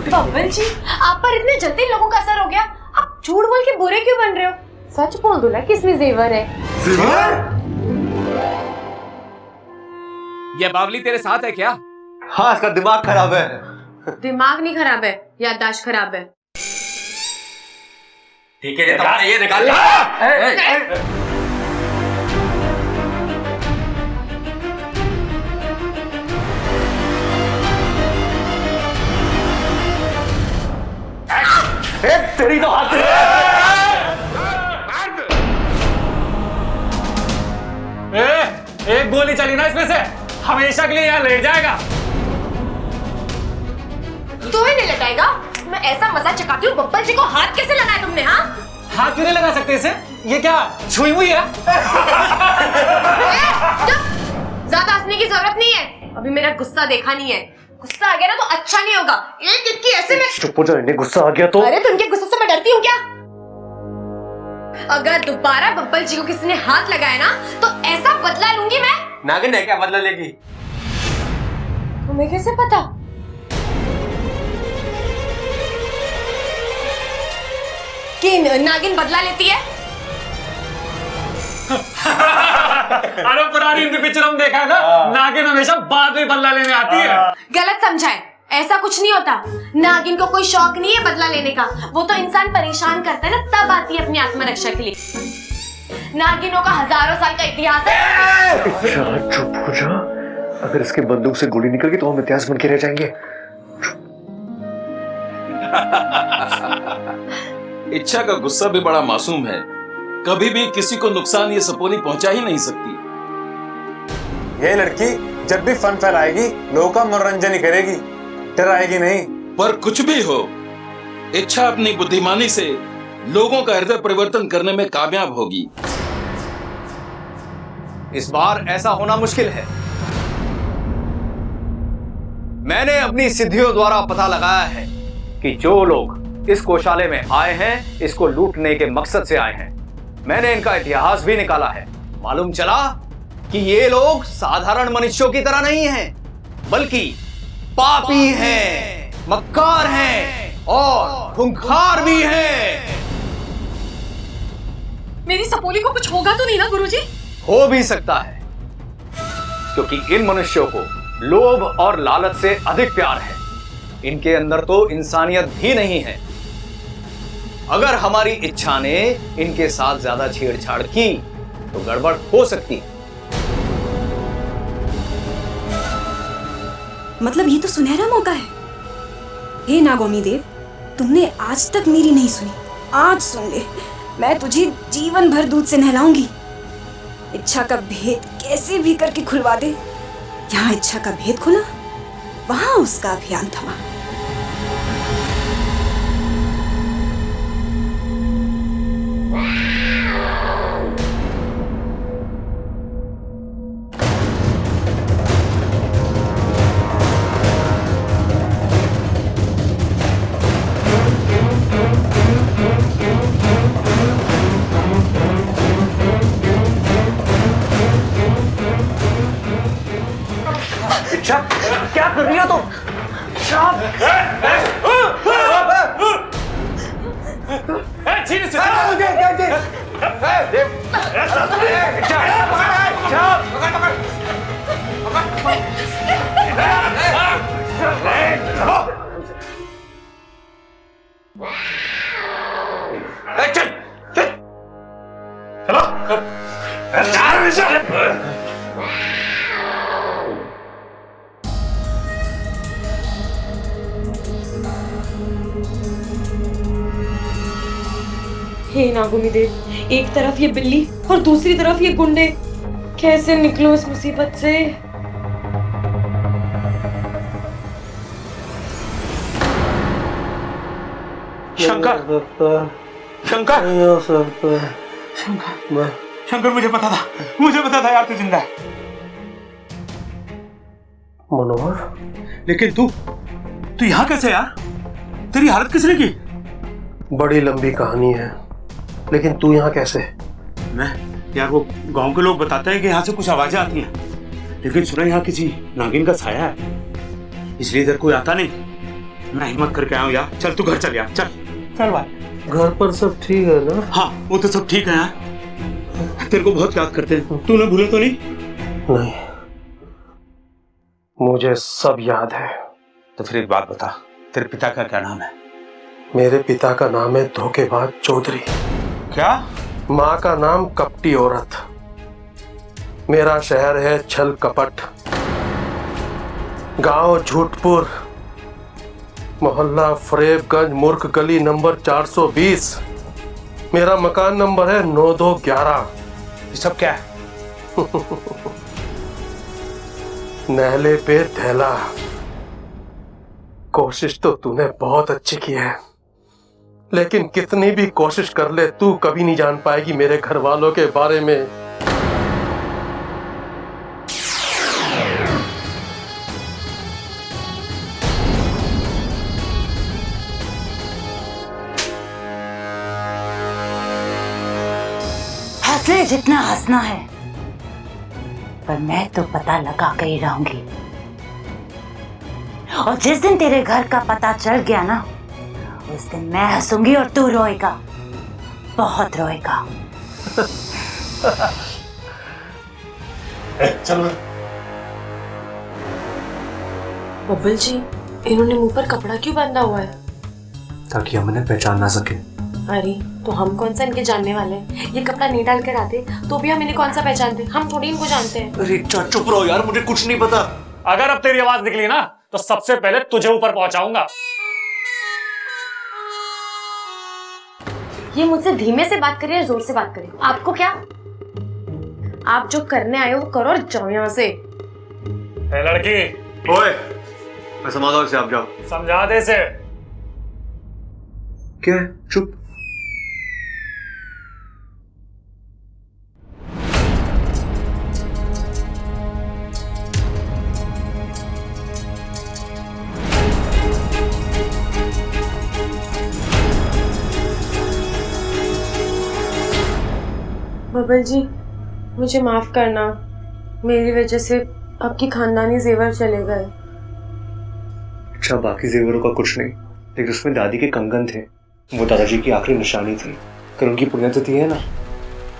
बबल जी आप पर इतने जल्दी लोगों का असर हो गया, आप झूठ बोल के बुरे क्यों बन रहे हो? सच बोल दो ना कि इसमें जेवर है। ये बावली तेरे साथ है क्या? हाँ इसका दिमाग खराब है। दिमाग नहीं खराब है, याददाश्त खराब है। ठीक है ये निकाल ले। तेरी तो हाथ एक गोली चली ना इसमें से हमेशा के लिए यहाँ लेट जाएगा। तू ही नहीं लटाएगा? मैं ऐसा मजा चकाती हूँ, बब्बल जी को हाथ कैसे लगाया तुमने? हाँ हाथ क्यों नहीं लगा सकते इसे? ये क्या छुई हुई है? ज्यादा हंसने की जरूरत नहीं है, अभी मेरा गुस्सा देखा नहीं है। गुस्सा आ गया ना तो अच्छा नहीं होगा। एक एक की ऐसे में चुप हो जाओ, इन्हें गुस्सा आ गया तो। अरे तुमके गुस्से से मैं डरती हूँ क्या? अगर दोबारा बब्बल जी को किसी ने हाथ लगाया ना तो ऐसा बदला लूंगी मैं। नागिन है क्या बदला लेगी? तुम्हें कैसे पता? कि नागिन बदला लेती है? अरे पुरानी हिंदी पिक्चर हम देखा है ना, नागिन हमेशा बाद में बदला लेने आती है। गलत समझा है, ऐसा कुछ नहीं होता। नागिन को कोई शौक नहीं है बदला लेने का, वो तो इंसान परेशान करता है ना तब आती है अपनी आत्मरक्षा के लिए। नागिनों का हजारों साल का इतिहास है। चुप हो जा, अगर इसके बंदूक से गोली निकल गई तो हम इतिहास बन के रह जाएंगे। इच्छा का गुस्सा भी बड़ा मासूम है, कभी भी किसी को नुकसान ये सपोली पहुंचा ही नहीं सकती। ये लड़की जब भी फन फैलाएगी लोगों का मनोरंजन ही करेगी, डराएगी नहीं। पर कुछ भी हो, इच्छा अपनी बुद्धिमानी से लोगों का हृदय परिवर्तन करने में कामयाब होगी। इस बार ऐसा होना मुश्किल है। मैंने अपनी सिद्धियों द्वारा पता लगाया है कि जो लोग इस कोषालय में आए हैं, इसको लूटने के मकसद से आए हैं। मैंने इनका इतिहास भी निकाला है। मालूम चला कि ये लोग साधारण मनुष्यों की तरह नहीं हैं, बल्कि पापी हैं, मक्कार हैं और खूंखार भी हैं। मेरी सपोली को कुछ होगा तो नहीं ना गुरुजी? हो भी सकता है, क्योंकि इन मनुष्यों को लोभ और लालच से अधिक प्यार है। इनके अंदर तो इंसानियत भी नहीं है। अगर हमारी इच्छा ने इनके साथ ज्यादा छेड़छाड़ की तो गड़बड़ हो सकती है। मतलब ये तो सुनहरा मौका है। हे नागोमी देव, तुमने आज तक मेरी नहीं सुनी, आज सुन ले। मैं तुझे जीवन भर दूध से नहलाऊंगी। इच्छा का भेद कैसे भी करके खुलवा दे। यहाँ इच्छा का भेद खुला, वहां उसका अभियान थमा। क्या कर रही हो तुम? हे नागोमी देव, एक तरफ ये बिल्ली और दूसरी तरफ ये गुंडे, कैसे निकलूं इस मुसीबत से? शंकर, शंकर, शंकर, शंकर, मुझे पता था यार तू जिंदा है। मनोहर, लेकिन तू यहाँ कैसे यार? तेरी हालत किसने की? बड़ी लंबी कहानी है, लेकिन तू यहाँ कैसे? मैं यार, वो गांव के लोग बताते हैं कि यहाँ से कुछ आवाजें आती हैं, लेकिन सुना यहाँ किसी नागिन का साया है, इसलिए इधर कोई आता नहीं। मैं हिम्मत करके आया हूँ यार। चल तू घर चल यार, चल चल भाई। घर पर सब ठीक है ना? हाँ, वो तो सब ठीक है यार। तेरे को बहुत याद करते हैं। तूने भूले तो नहीं? नहीं, मुझे सब याद है। तो फिर एक बात बता, तेरे पिता का क्या नाम है? मेरे पिता का नाम है धोखेबाज चौधरी। क्या? माँ का नाम कपटी औरत। मेरा शहर है छल कपट। गांव झूठपुर, मोहल्ला फरेबगंज, मूर्ख गली नंबर 420। मेरा मकान नंबर है 9211। ये सब क्या है? नहले पे थैला। कोशिश तो तूने बहुत अच्छी की है, लेकिन कितनी भी कोशिश कर ले तू कभी नहीं जान पाएगी मेरे घर वालों के बारे में। हंसले जितना हंसना है, पर मैं तो पता लगा कर ही रहूंगी। और जिस दिन तेरे घर का पता चल गया ना, उस दिन मैं हंसूंगी और तू रोएगा, बहुत रोएगा। चलो। बब्बल जी, इन्होंने मुंह पर कपड़ा क्यों बांधा हुआ है? ताकि हम इन्हें पहचान ना सके। अरे तो हम कौन सा इनके जानने वाले हैं? ये कपड़ा नहीं डाल कर आते तो भी हम इन्हें कौन सा पहचानते? हम थोड़ी इनको जानते हैं। अरे चुप रहो यार, मुझे कुछ नहीं पता। अगर अब तेरी आवाज निकली ना तो सबसे पहले तुझे ऊपर पहुंचाऊंगा। ये मुझसे धीमे से बात करिए, जोर से बात करिए। आपको क्या? आप जो करने आए हो वो करो और जाओ यहाँ से। लड़की, ओए, मैं संभालता से, आप जाओ। समझा दे से। क्या है? चुप। बबल जी, मुझे माफ करना, मेरी वजह से आपकी खानदानी जेवर चले गए। अच्छा, बाकी जेवरों का कुछ नहीं, लेकिन उसमें दादी के कंगन थे, वो दादाजी की आखिरी निशानी थी। अगर उनकी पुण्यतिथि है ना,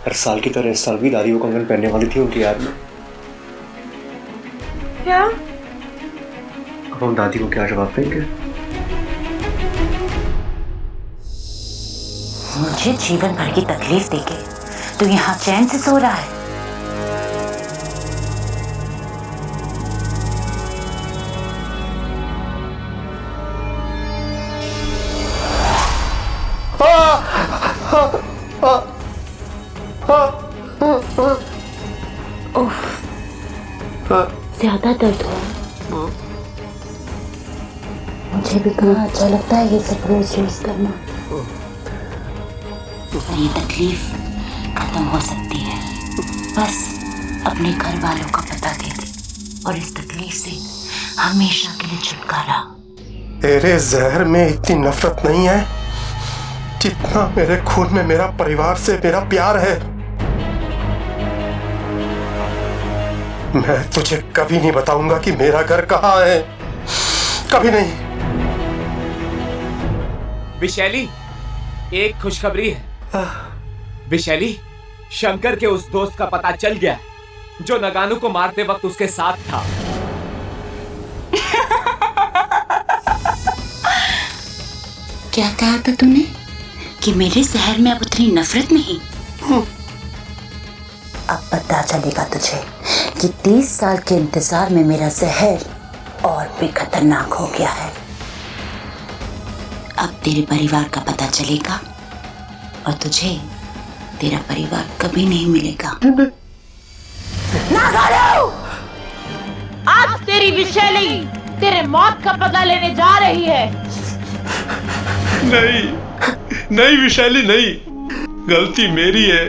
हर साल की तरह इस साल भी दादी वो कंगन पहनने वाली थी उनकी याद में। क्या? अब हम दादी को क्या जवाब देंगे? मुझे जीवन भर की तकलीफ देके तू यहाँ चैन से सो रहा है? ज्यादा दर्द हुआ? मुझे भी कहाँ अच्छा लगता है ये सब रोज रोज करना। ये तकलीफ खत्म हो सकती है बस अपने घर वालों का पता दे दे, और इस तकलीफ से हमेशा के लिए छुटकारा। तेरे जहर में इतनी नफरत नहीं है जितना मेरे खून में मेरा परिवार से मेरा प्यार है। मैं तुझे कभी नहीं बताऊंगा कि मेरा घर कहाँ है, कभी नहीं। विशैली, एक खुशखबरी है। विशैली, शंकर के उस दोस्त का पता चल गया जो नगानू को मारते वक्त उसके साथ था। क्या कहा था तूने कि मेरे शहर में अब उतनी नफरत नहीं? अब पता चलेगा तुझे कि 30 साल के इंतजार में मेरा जहर और भी खतरनाक हो गया है। अब तेरे परिवार का पता चलेगा और तुझे तेरा परिवार कभी नहीं मिलेगा। आज तेरी विशैली तेरे मौत का पता लेने जा रही है। नहीं नहीं विशाली, नहीं, गलती मेरी है,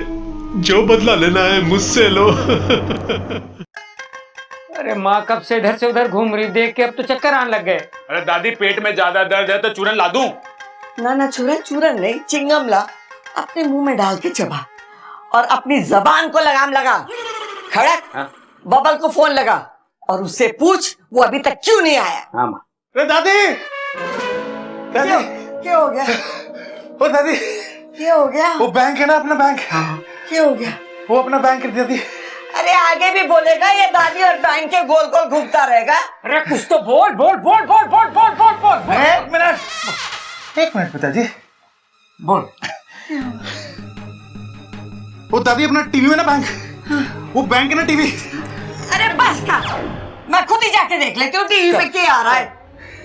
जो बदला लेना है मुझसे लो। अरे माँ कब से इधर से उधर घूम रही, देख के अब तो चक्कर आने लग गए। अरे दादी, पेट में ज्यादा दर्द है तो चूरन ला दूं? ना चूरन नहीं, चिंगम ला, अपने मुंह में डाल के चबा और अपनी जबान को लगाम लगा। खड़क, बबल को फोन लगा और उससे पूछ वो अभी तक क्यों नहीं आया। हाँ माँ। अरे दादी, क्या हो गया? ओ दादी, क्या हो गया? वो बैंक है ना, अपना बैंक। क्या हो गया? वो अपना बैंक है दादी। अरे आगे भी बोलेगा ये दादी और बैंक के गोल गोल घूमता रहेगा। अरे कुछ तो बोल बोल बोल बोल बोल बोल बोल बोल। एक मिनट पिताजी, बोल। वो दादी अपना टीवी में ना बैंक, वो बैंक है ना टीवी। अरे बस का, मैं खुद ही जाके देख लेती हूँ टीवी पे क्या आ रहा है।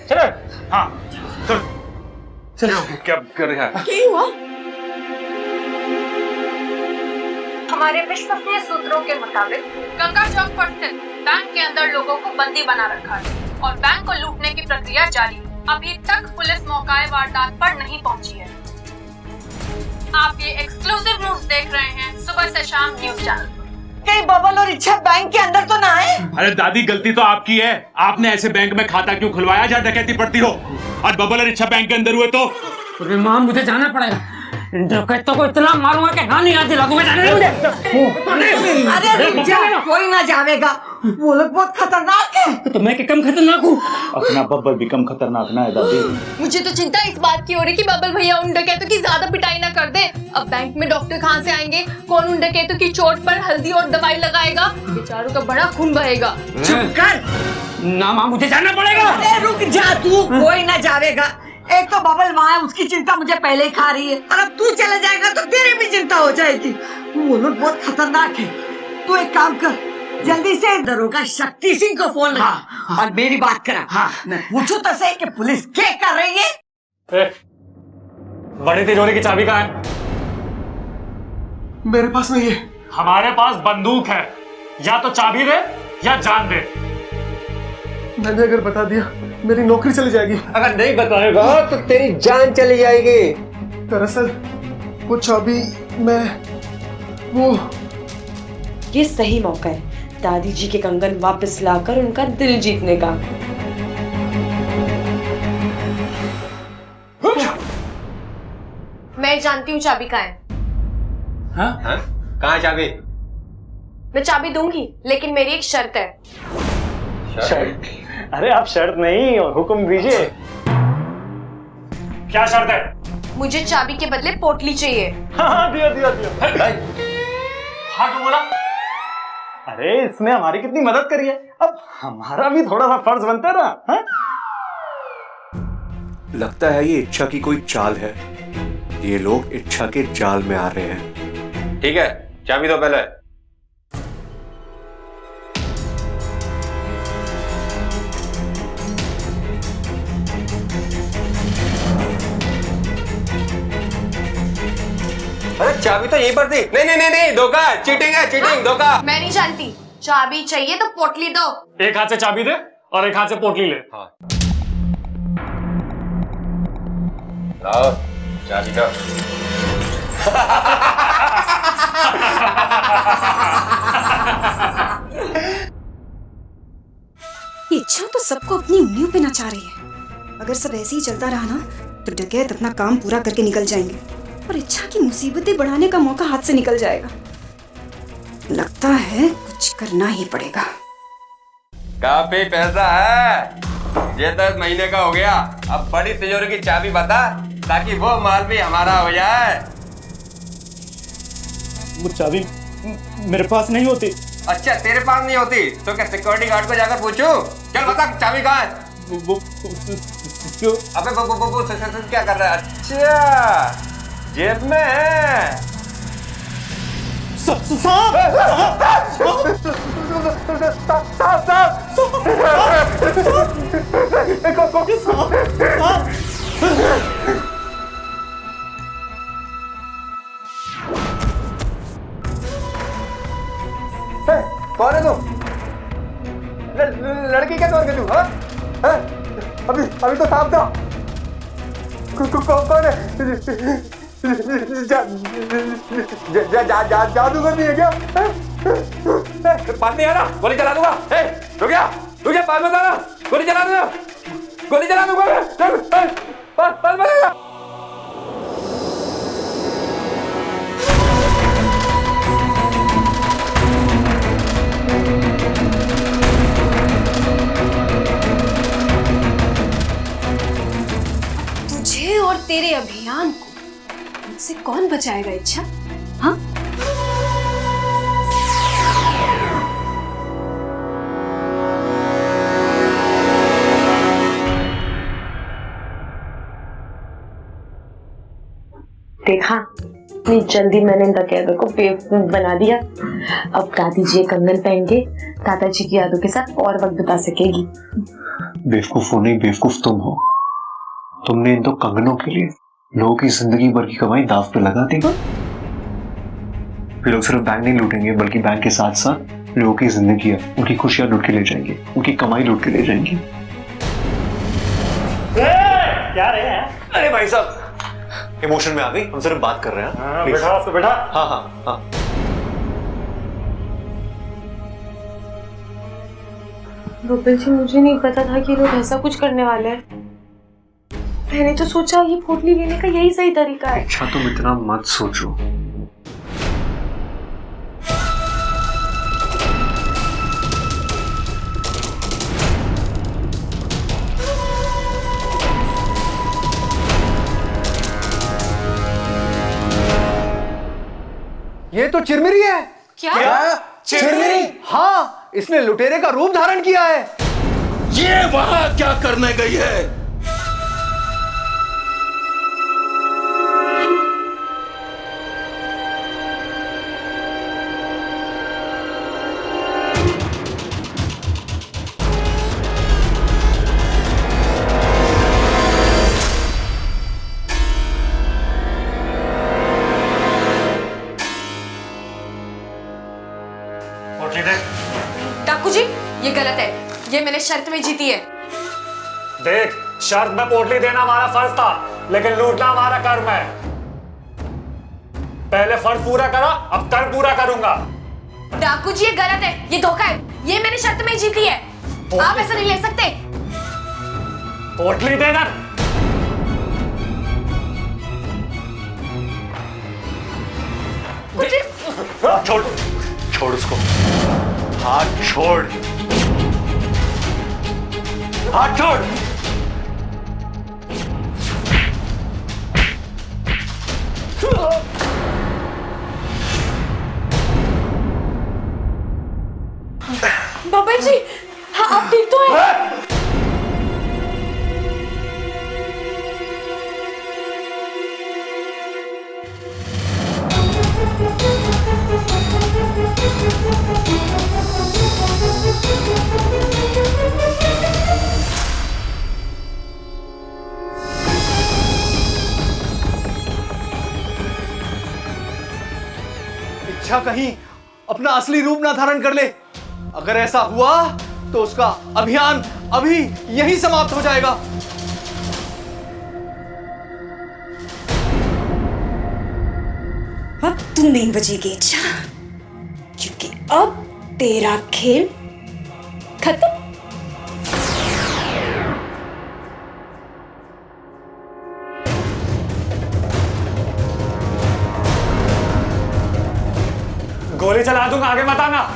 चलो। हाँ चलो, क्या कर रहा है? क्या हुआ? हमारे विश्वसनीय सूत्रों के मुताबिक गंगा चौक पर स्थित बैंक के अंदर लोगों को बंदी बना रखा है और बैंक को लूटने की प्रक्रिया जारी है। अभी तक पुलिस मौके वारदात पर नहीं पहुंची है। आप ये एक्सक्लूसिव न्यूज देख रहे हैं सुबह से शाम न्यूज चैनल। कहीं बबल और इच्छा बैंक के अंदर तो ना है? अरे दादी, गलती तो आपकी है। आपने ऐसे बैंक में खाता क्यों खुलवाया जहाँ डकैती पड़ती हो? और बबल और इच्छा बैंक के अंदर हुए तो? अरे माँ, मुझे जाना पड़ेगा। डकैतों को इतना मारूंगा कि ना नहीं आती लगूंगा। जाने मुझे। अरे रुक जा, कोई ना जावेगा, वो लोग बहुत खतरनाक है। तो मैं क्या कम खतरनाक हूँ? अपना बब्बर भी कम खतरनाक ना है दादी। मुझे तो चिंता इस बात की हो रही कि बबल भैया उन डकैतों की ज्यादा पिटाई ना कर दे। अब बैंक में डॉक्टर कहाँ से आएंगे? कौन उन डकैतों की चोट पर हल्दी और दवाई लगाएगा? बेचारों का बड़ा खून बहेगा। चुप कर ना माँ, मुझे जाना पड़ेगा। अरे रुक जा तू, कोई ना जावेगा। एक तो बबल वहाँ है, उसकी चिंता मुझे पहले ही खा रही है, और अब तू चला जाएगा तो तेरी भी चिंता हो जाएगी। वो लोग बहुत खतरनाक है। तू एक काम कर, जल्दी से दरोगा शक्ति सिंह को फोन लगा और मेरी बात करा। मैं पूछूं तो सही कि पुलिस क्या कर रही है? बड़ी तिजोरी की चाबी कहाँ है? मेरे पास नहीं है। हमारे पास बंदूक है, या तो चाबी दे या जान दे। मैंने अगर बता दिया मेरी नौकरी चली जाएगी। अगर नहीं बताएगा तो तेरी जान चली जाएगी। दरअसल वो चाबी मैं वो ये सही मौका है दादी जी के कंगन वापस लाकर उनका दिल जीतने का। मैं जानती हूँ चाबी कहाँ है। हाँ? कहाँ है चाबी? मैं चाबी दूंगी लेकिन मेरी एक शर्त है। शर्त? अरे आप शर्त नहीं हुक्म दीजिए। क्या शर्त है? मुझे चाबी के बदले पोटली चाहिए। हाँ दिया दिया दिया। हाँ क्यों बोला? अरे इसने हमारी कितनी मदद करी है, अब हमारा भी थोड़ा सा फर्ज बनता है ना। हाँ? लगता है ये इच्छा की कोई चाल है। ये लोग इच्छा के जाल में आ रहे हैं। ठीक है, चाबी दो पहले। अरे चाबी तो यहीं पर थी। नहीं नहीं नहीं नहीं, धोखा, चीटिंग है, चीटिंग, धोखा। मैं नहीं जानती। चाबी चाहिए तो पोटली दो। एक हाथ से चाबी दे और एक हाथ से पोटली ले। हाँ। लाओ चाबी दो। ये इच्छा तो सबको अपनी उंगलियों पे नचा रही है। अगर सब ऐसे ही चलता रहा ना तो डकैत अपना काम पूरा करके निकल जाएंगे और इच्छा की मुसीबतें बढ़ाने का मौका हाथ से निकल जाएगा। लगता है कुछ करना ही पड़ेगा। काफी पैसा है, ये 10 महीने का हो गया। अब बड़ी तिजोरी की चाबी बता ताकि वो माल भी हमारा हो जाए। वो चाबी मेरे पास नहीं होती। अच्छा तेरे पास नहीं होती तो क्या सिक्योरिटी गार्ड को जाकर पूछूं? चल बता चाबी कहाँ है? क्यों? अबे वो क्या कर रहा है? अच्छा जेब में है। कौन है तू? लड़की क्या तोड़ के तू? अभी तो साफ था। कौन है? जादूगर नहीं है क्या? पास नहीं आना, गोली चला दूंगा। रुक जा, पास मत आना, गोली चला दूंगा, गोली चला दूंगा। पास मत आना। तुझे और तेरे अभियान को मुझसे कौन बचाएगा इच्छा? हाँ? देखा इतनी जल्दी मैंने इन डकैतों को बेवकूफ बना दिया। अब दादी जी कंगन पहन के दादाजी की यादों के साथ और वक्त बिता सकेगी। बेवकूफ हो नहीं, बेवकूफ तुम हो। तुमने इन दो कंगनों के लिए लोगों की जिंदगी भर की कमाई दाव पे लगा दी। फिर लोग सिर्फ बैंक नहीं लूटेंगे बल्कि बैंक के साथ साथ लोगों की जिंदगी, उनकी खुशियां लूट के ले जाएंगे, उनकी कमाई लूट के ले जाएंगे। क्या रहे हैं? अरे भाई साहब इमोशन में आ गई, हम सिर्फ बात कर रहे हैं। हाँ, बैठा उसको बैठा। हाँ हाँ हाँ। बब्बल जी मुझे नहीं पता था कि लोग ऐसा कुछ करने वाले हैं। मैंने तो सोचा ये पोटली लेने का यही सही तरीका है। अच्छा तुम इतना मत सोचो। ये तो चिरमिरी है। क्या? चिरमिरी? हाँ, इसने लुटेरे का रूप धारण किया है। ये वहां क्या करने गई है? डाकू जी ये गलत है। ये मैंने शर्त में जीती है। देख, शर्त में पोटली देना हमारा फर्ज था, लेकिन लूटना हमारा कर्म है। पहले फर्ज पूरा करा, अब कर्म पूरा करूंगा। डाकू जी ये गलत है, ये धोखा है। ये मैंने शर्त में जीती है, आप ऐसा नहीं ले सकते। पोटली देना। छोड़ छोड़ उसको, हाथ छोड़, हाथ छोड़। बब्बल जी, हाँ आप ठीक तो हैं? इच्छा कहीं अपना असली रूप ना धारण कर ले। अगर ऐसा हुआ तो उसका अभियान अभी यहीं समाप्त हो जाएगा। अब तू नहीं बचेगी इच्छा, क्योंकि अब तेरा खेल खत्म। गोली चला दूंगा, आगे मत आना।